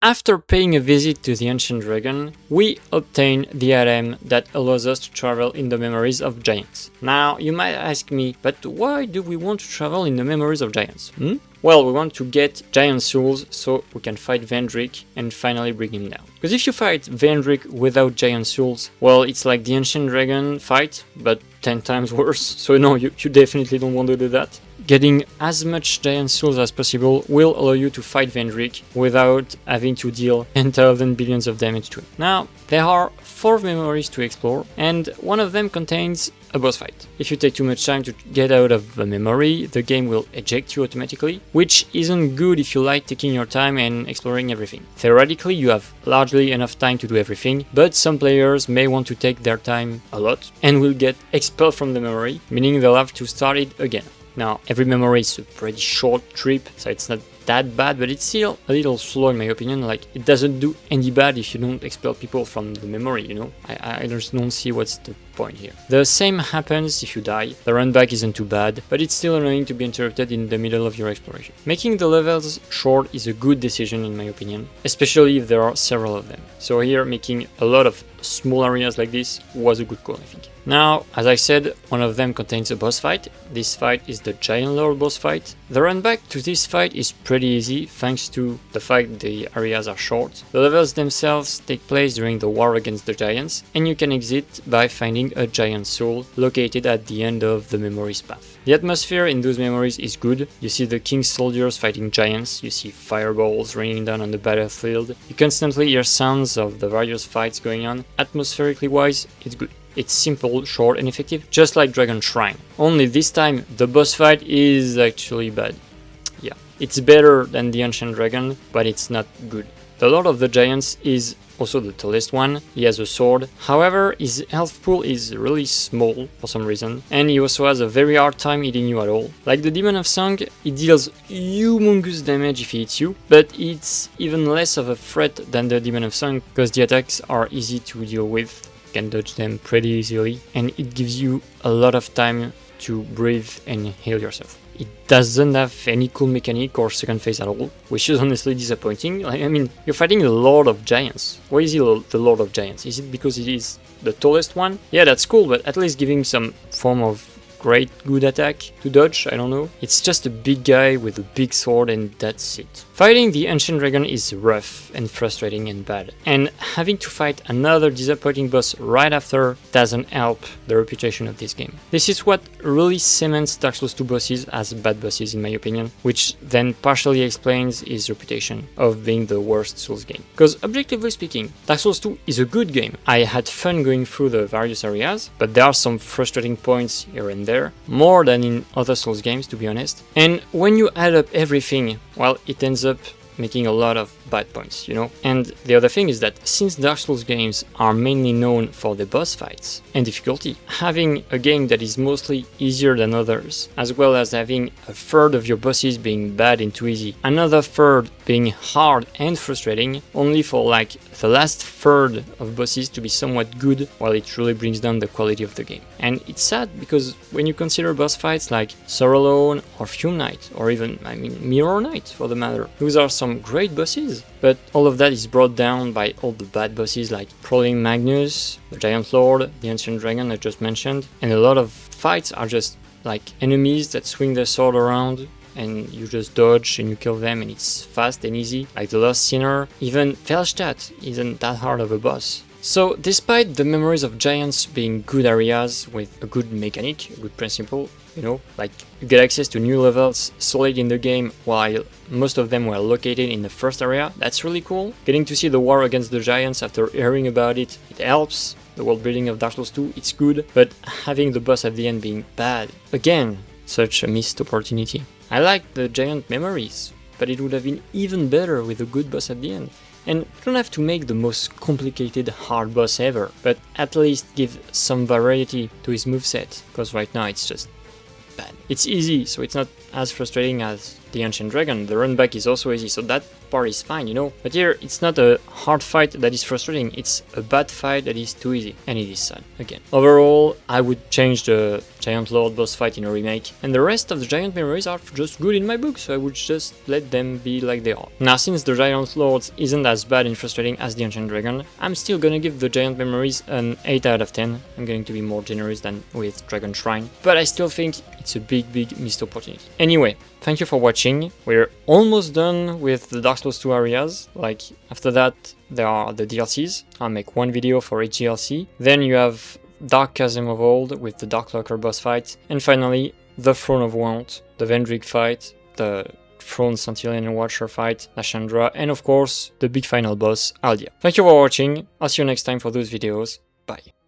After paying a visit to the Ancient Dragon, we obtain the item that allows us to travel in the memories of giants. Now, you might ask me, but why do we want to travel in the memories of giants? Well, we want to get giant souls so we can fight Vendrick and finally bring him down. Because if you fight Vendrick without giant souls, well, it's like the Ancient Dragon fight, but 10 times worse. So no, you definitely don't want to do that. Getting as much giant souls as possible will allow you to fight Vendrick without having to deal 10,000 billions of damage to him. Now, there are 4 memories to explore, and one of them contains a boss fight. If you take too much time to get out of the memory, the game will eject you automatically, which isn't good if you like taking your time and exploring everything. Theoretically, you have largely enough time to do everything, but some players may want to take their time a lot and will get expelled from the memory, meaning they'll have to start it again. Now, every memory is a pretty short trip, so it's not that bad, but it's still a little slow in my opinion. Like, it doesn't do any bad if you don't expel people from the memory, you know? I just don't see what's the point here. The same happens if you die. The run back isn't too bad, but it's still annoying to be interrupted in the middle of your exploration. Making the levels short is a good decision in my opinion, especially if there are several of them. So here, making a lot of small areas like this was a good call, I think. Now, as I said, one of them contains a boss fight. This fight is the Giant Lord boss fight. The run back to this fight is pretty easy thanks to the fact the areas are short. The levels themselves take place during the war against the giants, and you can exit by finding a giant soul located at the end of the memories path. The atmosphere in those memories is good. You see the king's soldiers fighting giants, you see fireballs raining down on the battlefield, you constantly hear sounds of the various fights going on. Atmospherically wise, it's good. It's simple, short and effective, just like Dragon Shrine. Only this time, the boss fight is actually bad. Yeah, it's better than the Ancient Dragon, but it's not good. The Lord of the Giants is also the tallest one. He has a sword. However, his health pool is really small for some reason, and he also has a very hard time hitting you at all. Like the Demon of Song, it deals humongous damage if he hits you, but it's even less of a threat than the Demon of Song because the attacks are easy to deal with. You can dodge them pretty easily, and it gives you a lot of time to breathe and heal yourself. It doesn't have any cool mechanic or second phase at all, which is honestly disappointing. I mean, you're fighting the Lord of Giants. Why is he the Lord of Giants? Is it because he is the tallest one? Yeah, that's cool, but at least giving some form of great good attack to dodge, I don't know. It's just a big guy with a big sword and that's it. Fighting the Ancient Dragon is rough and frustrating and bad, and having to fight another disappointing boss right after doesn't help the reputation of this game. This is what really cements Dark Souls 2 bosses as bad bosses in my opinion, which then partially explains his reputation of being the worst Souls game. Because objectively speaking, Dark Souls 2 is a good game. I had fun going through the various areas, but there are some frustrating points here and there, more than in other Souls games to be honest. And when you add up everything, well, it ends up making a lot of bad points, you know? And the other thing is that since Dark Souls games are mainly known for the boss fights and difficulty, having a game that is mostly easier than others, as well as having a third of your bosses being bad and too easy, another third being hard and frustrating, only for like the last third of bosses to be somewhat good, while it truly brings down the quality of the game. And it's sad because when you consider boss fights like Sorrowlone or Fume Knight, or even, Mirror Knight for the matter, those are some great bosses, but all of that is brought down by all the bad bosses like Prowling Magnus, the Giant Lord, the Ancient Dragon I just mentioned, and a lot of fights are just like enemies that swing their sword around and you just dodge and you kill them and it's fast and easy, like the Lost Sinner. Even Felstadt isn't that hard of a boss. So despite the memories of giants being good areas with a good mechanic, a good principle, you know, like you get access to new levels solid in the game while most of them were located in the first area, that's really cool. Getting to see the war against the giants after hearing about it, it helps. The world building of Dark Souls 2, it's good, but having the boss at the end being bad, again, such a missed opportunity. I like the giant memories, but it would have been even better with a good boss at the end. And you don't have to make the most complicated hard boss ever, but at least give some variety to his moveset, because right now it's just bad. It's easy, so it's not as frustrating as the Ancient Dragon, the run back is also easy, so that part is fine, you know. But here, it's not a hard fight that is frustrating, it's a bad fight that is too easy, and it is sad, again. Overall, I would change the Giant Lord boss fight in a remake, and the rest of the Giant Memories are just good in my book, so I would just let them be like they are. Now, since the Giant Lord isn't as bad and frustrating as the Ancient Dragon, I'm still gonna give the Giant Memories an 8 out of 10. I'm going to be more generous than with Dragon Shrine, but I still think it's a big missed opportunity. Anyway, thank you for watching. We're almost done with the Dark Souls 2 areas. Like, after that, there are the DLCs. I'll make one video for each DLC. Then you have Dark Chasm of Old with the Dark Locker boss fight. And finally, the Throne of Want, the Vendrick fight, the Throne Centurion Watcher fight, Nashandra, and of course, the big final boss, Aldia. Thank you for watching. I'll see you next time for those videos. Bye.